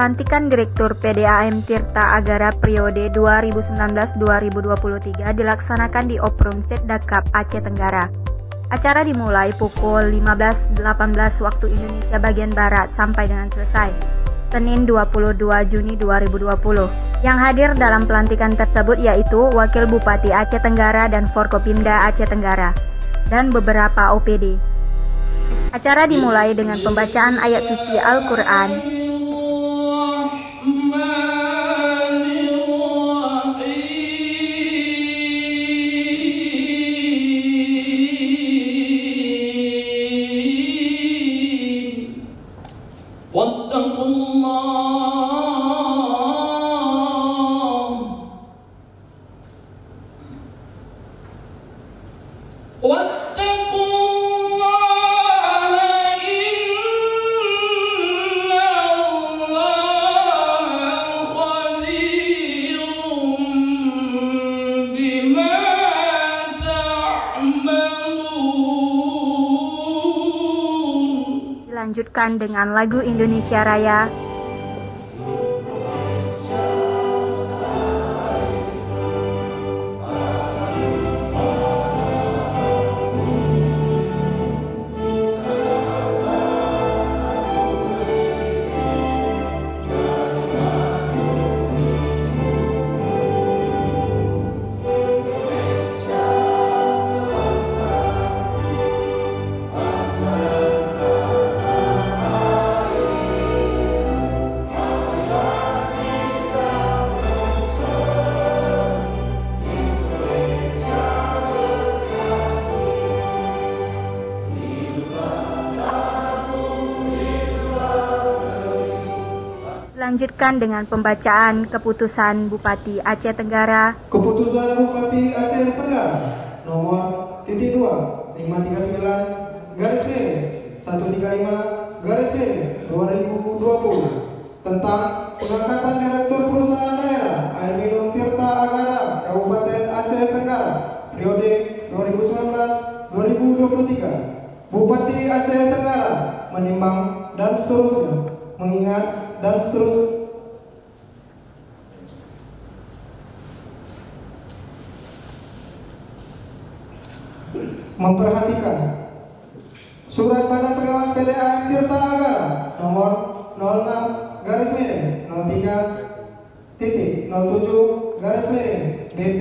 Pelantikan Direktur PDAM Tirta Agara periode 2019-2023 dilaksanakan di Oprum Setdakap Aceh Tenggara. Acara dimulai pukul 15.18 waktu Indonesia bagian Barat sampai dengan selesai, Senin 22 Juni 2020. Yang hadir dalam pelantikan tersebut yaitu Wakil Bupati Aceh Tenggara dan Forkopimda Aceh Tenggara, dan beberapa OPD. Acara dimulai dengan pembacaan ayat suci Al-Quran. Dilanjutkan dengan lagu Indonesia Raya. Lanjutkan dengan pembacaan keputusan Bupati Aceh Tenggara. Keputusan Bupati Aceh Tenggara nomor -2 539 garis miring 135 garis miring 2020 tentang pengangkatan Direktur Perusahaan Daerah Air Minum Tirta Agara Kabupaten Aceh Tenggara periode 2019-2023. Bupati Aceh Tenggara menimbang dan seterusnya, mengingat dan seterusnya. Memperhatikan Surat Badan Pengawas PDAM Tirta Agara nomor 06 garis miring 03.07 garis miring BP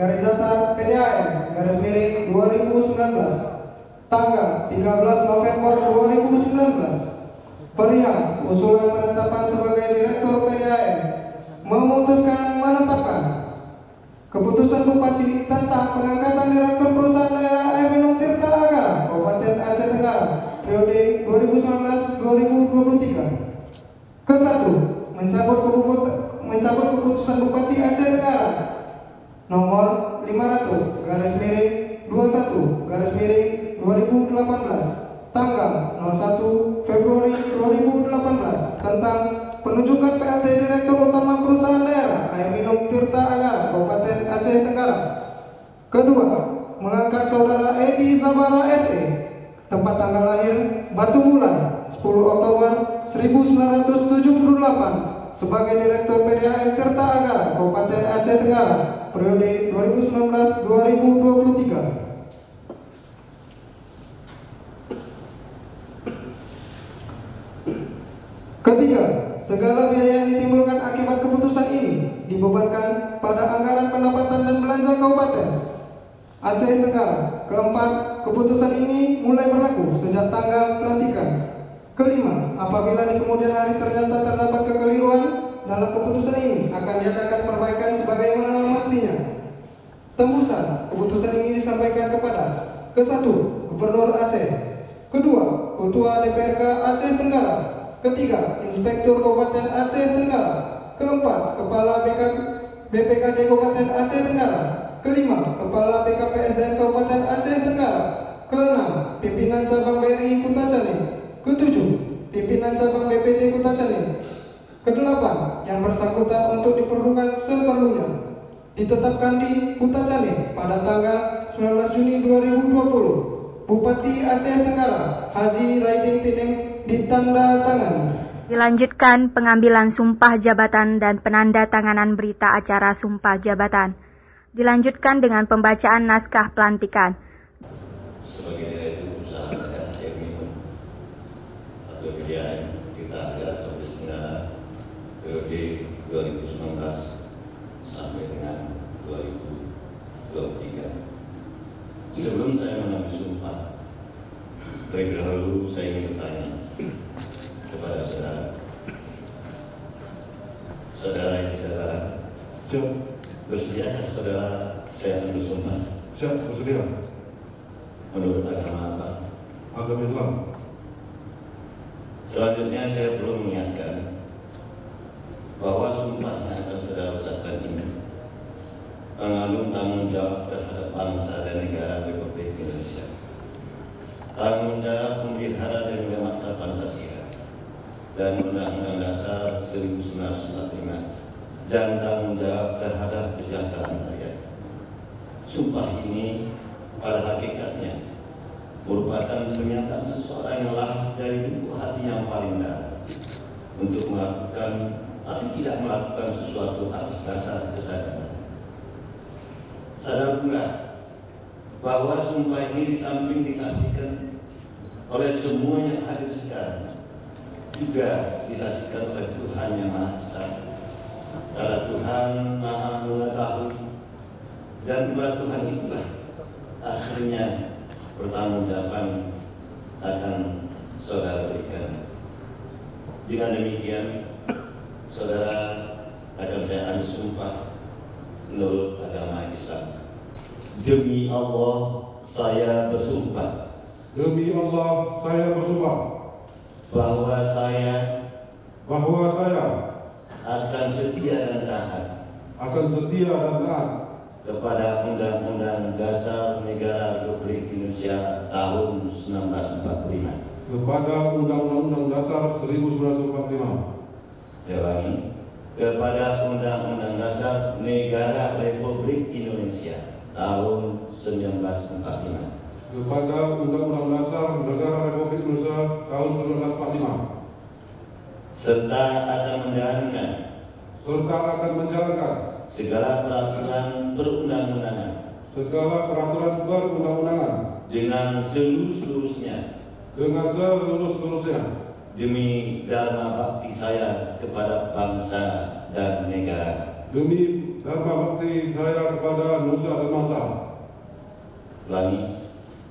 garis datar PDAM garis miring 2019 tanggal 13 November 2019 perihal usulan penetapan sebagai Direktur PDAM memutuskan menetapkan keputusan Bupati tentang pengangkatan Direktur Perusahaan Daerah Air Minum Tirta Agara Kabupaten Aceh Tenggara periode 2019-2023. Ke-1, mencabut keputusan Bupati Aceh Tenggara nomor 500 garis miring 21 garis miring 2018 tanggal 01 Februari 2018 tentang penunjukan PLT Direktur Utama Perusahaan Daerah Air Minum Tirta Agara Kabupaten Aceh Tenggara. Kedua, mengangkat Saudara Edi Zabara SE, tempat tanggal lahir Batu Bulan 10 Oktober 1978 sebagai Direktur PDAM Tirta Agara Kabupaten Aceh Tenggara periode 2019-2023. Ketiga, segala biaya yang ditimbulkan akibat keputusan ini dibebankan pada anggaran pendapatan dan belanja Kabupaten Aceh Tenggara. Keempat, keputusan ini mulai berlaku sejak tanggal pelantikan. Kelima, apabila di kemudian hari ternyata terdapat kekeliruan dalam keputusan ini, akan diadakan perbaikan sebagaimana mestinya. Tembusan keputusan ini disampaikan kepada ke-1, Gubernur Aceh, kedua, Ketua DPRK Aceh Tenggara, ketiga, Inspektur Kabupaten Aceh Tenggara, keempat, Kepala BPKD Kabupaten Aceh Tenggara, kelima, Kepala BKPSDM Kabupaten Aceh Tenggara, keenam, Pimpinan Cabang BRI Kutacani, ketujuh, Pimpinan Cabang BPD Kutacani, kedelapan, yang bersangkutan untuk diperlukan seperlunya ditetapkan di Kutacani pada tanggal 19 Juni 2020. Bupati Aceh Tenggara Haji Raiding Tinem ditanda tangan. Dilanjutkan pengambilan sumpah jabatan dan penandatanganan berita acara sumpah jabatan. Dilanjutkan dengan pembacaan naskah pelantikan. Sebagai direktur usaha negara minum atau PDAM kita agar bersedia periode 2019 sampai dengan 2023. Sebelum saya mengambil sumpah, terlebih dahulu saya ingin bertanya kepada saudara yang saya bersedia saudara saya ambil sumpah? Siap, bersedia. Menurut agama apa? Agama Islam. Selanjutnya saya perlu mengingatkan bahwa sumpah yang akan saudara ucapkan ini mengandung tanggung jawab terhadap bangsa dan negara Republik Indonesia, tanggung jawab memelihara dan mengamalkan Pancasila dan Undang-Undang Dasar 1945, dan tanggung jawab terhadap kesejahteraan rakyat. Sumpah ini pada hakikatnya merupakan pernyataan seseorang yang lahir dari lubuk hati yang paling dalam untuk melakukan tapi tidak melakukan sesuatu atas dasar kesadaran. Sadar pula bahwa sumpah ini di samping disaksikan oleh semua yang hadir sekarang, juga disaksikan oleh Tuhan yang Maha Esa. Karena Tuhan Maha mengetahui, dan kepada Tuhan itulah akhirnya pertanggungjawaban akan saudara berikan. Dengan demikian, saudara akan saya ambil sumpah menurut agama Islam. Demi Allah, saya bersumpah. Demi Allah, saya bersumpah Bahwa saya akan setia dan taat kepada Undang-Undang Dasar Negara Republik Indonesia tahun 1945. kepada Undang-Undang Dasar 1945. Kepada Undang-Undang Dasar Negara Republik Indonesia tahun 1945. Kepada Undang-Undang Dasar Negara Republik Indonesia tahun 1945. Serta akan menjalankan segala peraturan perundang-undangan dengan seluruh-seluruhnya demi dharma bakti saya kepada bangsa dan negara. Demi dharma bakti saya kepada nusa dan bangsa. Ulangi.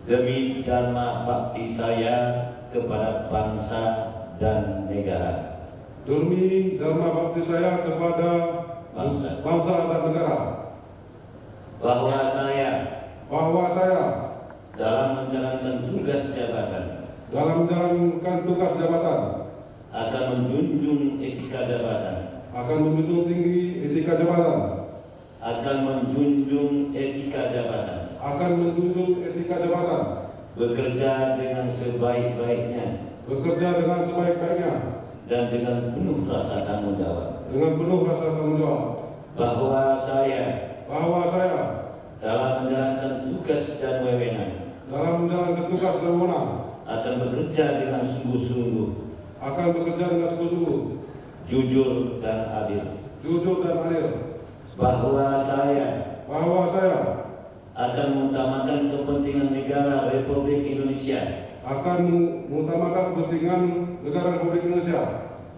Demi dharma bakti saya kepada bangsa dan negara. Demi dharma bakti saya kepada bangsa dan negara. Bahwa saya dalam menjalankan tugas jabatan akan menjunjung etika jabatan, akan menjunjung tinggi etika jabatan, bekerja dengan sebaik-baiknya, dan dengan penuh rasa tanggung jawab. Bahwa saya dalam menjalankan tugas dan wewenang akan bekerja dengan sungguh-sungguh, jujur dan adil. Bahwa saya akan mengutamakan kepentingan negara Republik Indonesia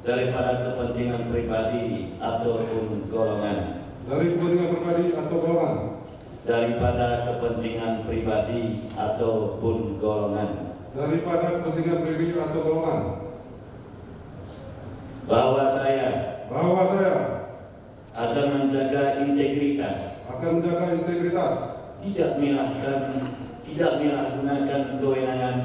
daripada kepentingan pribadi ataupun golongan. Bahwa saya akan menjaga integritas, tidak menyalahgunakan kewenangan,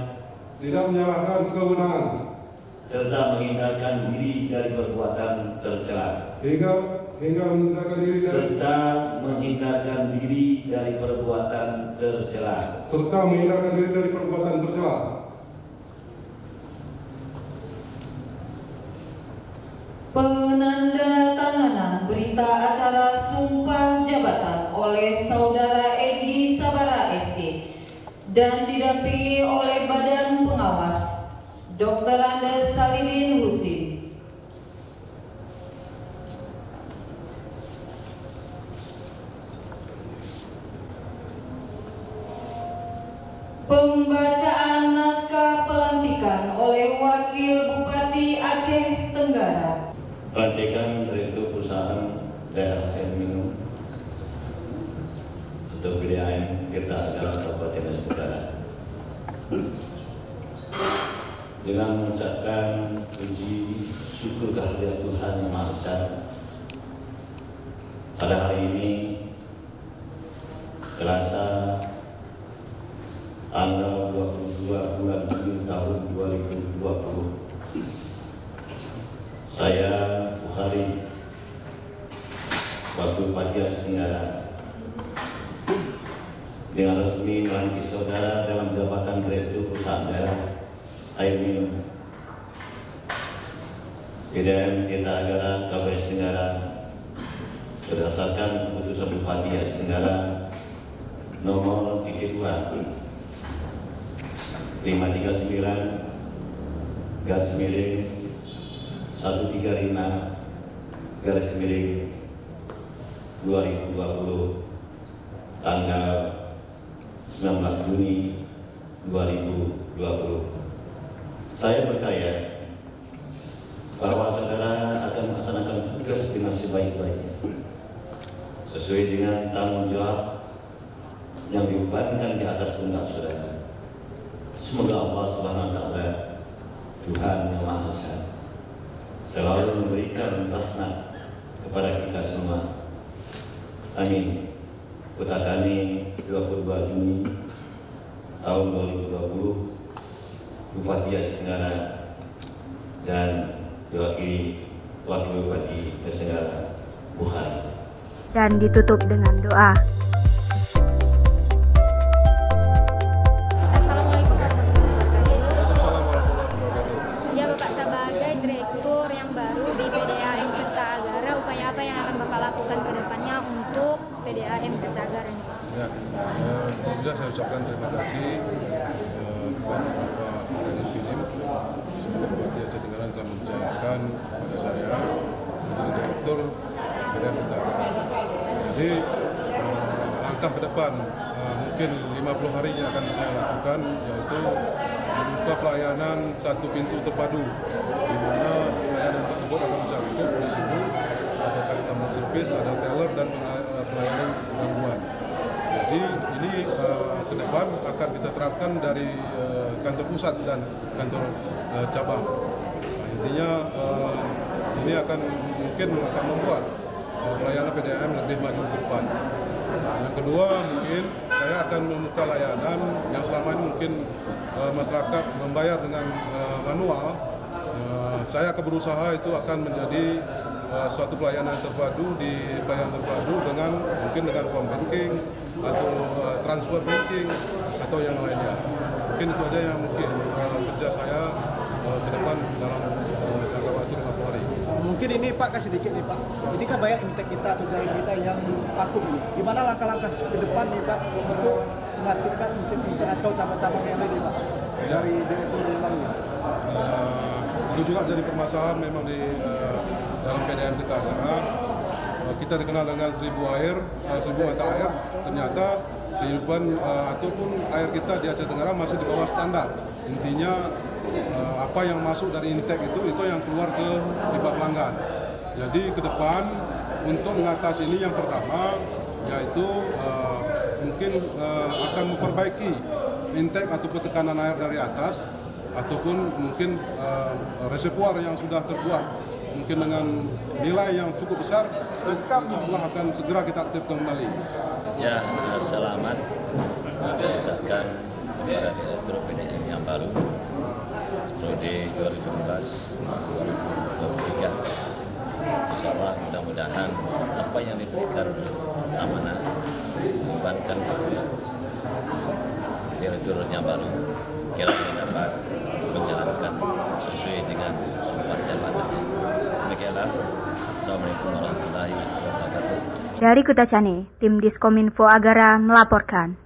serta menghindarkan diri dari perbuatan tercela. Penandatanganan berita acara sumpah jabatan oleh Saudara Edi Sabara SC dan didampingi oleh Badan Pengawas Dr. Andes Salidin Husin, Pembacaan naskah pelantikan oleh Wakil Bupati Aceh Tenggara. Pelantikan Direktur Perusahaan Daerah Air Minum atau PDAM Tirta Agara Kabupaten Aceh Tenggara. Dengan mengucapkan puji syukur kehadirat Tuhan Yang Maha Esa, pada hari ini Selasa tanggal 22 bulan Juni tahun 2020, saya Bukhari, Wakil Bupati Aceh Tenggara, dengan resmi melantik saudara dalam jabatan Direktur Perusahaan Daerah Air Minum PDAM Tirta Agara Kabupaten Aceh Tenggara berdasarkan keputusan Bupati Aceh Tenggara nomor 539/135/2020 tanggal 19 Juni 2020. Saya percaya bahwa saudara akan melaksanakan tugas dengan sebaik-baiknya sesuai dengan tanggung jawab yang dibebankan di atas pundak saudara. Semoga Allah Subhanahu wa Ta'ala, Tuhan Yang Maha Esa, selalu memberikan rahmat kepada kita semua. Amin. Kutatani 22 Juni tahun 2020, Bupati Aceh Tenggara dan Wakil Bupati Aceh Tenggara Bukhari. Dan ditutup dengan doa. Assalamualaikum warahmatullahi wabarakatuh. Ya Bapak, sebagai direktur yang baru di PDAM Tirta Agara, upaya apa yang akan Bapak lakukan ke depannya untuk PDAM Tirta Agara ini? Ya, sebelumnya saya ucapkan terima kasih kepada Bapak Raden Filim sebagai Bupati Aceh Tenggara telah mempercayakan kepada saya menjadi direktur PDAM Tirta Agara. Jadi langkah ke depan mungkin 50 hari yang akan saya lakukan, yaitu membuka pelayanan satu pintu terpadu, di mana pelayanan tersebut akan mencakup di situ ada customer service, ada teller, dan pelayanan gangguan. Jadi ini ke depan akan kita terapkan dari kantor pusat dan kantor cabang. Intinya ini akan membuat pelayanan PDAM lebih maju ke depan. Yang kedua, mungkin saya akan membuka layanan yang selama ini mungkin masyarakat membayar dengan manual. Saya akan berusaha itu akan menjadi suatu pelayanan terpadu dengan mungkin dengan home banking atau transfer banking atau yang lainnya. Mungkin itu aja yang mungkin kerja saya ke depan dalam jangka waktu 50 hari. Mungkin ini Pak, kasih sedikit nih Pak. Ini kan banyak intake kita atau jaring kita yang vakum nih. Gimana langkah-langkah ke depan nih Pak untuk mengaktifkan intake atau cabang-cabang yang lain nih Pak dari direktur yang lain? Itu juga jadi permasalahan memang di dalam PDAM Tirta Agara. Kita dikenal dengan 1000 mata air. Ternyata kehidupan ataupun air kita di Aceh Tenggara masih di bawah standar. Intinya apa yang masuk dari intake itu yang keluar ke pipa pelanggan. Jadi ke depan untuk mengatasi ini, yang pertama yaitu mungkin akan memperbaiki intake atau tekanan air dari atas, ataupun mungkin reservoir yang sudah terbuat mungkin dengan nilai yang cukup besar, insya Allah akan segera kita aktifkan kembali. Ya, selamat saya ucapkan kepada Direktur PDAM yang baru periode 2015-2023. Insya Allah mudah-mudahan apa yang diberikan amanah membebankan kepada Direktur yang baru kira-kira dapat menjalankan sesuai dengan sumpah jabatannya. Demikianlah. Assalamualaikum warahmatullahi wabarakatuh. Dari Kutacani, tim Diskominfo Agara melaporkan.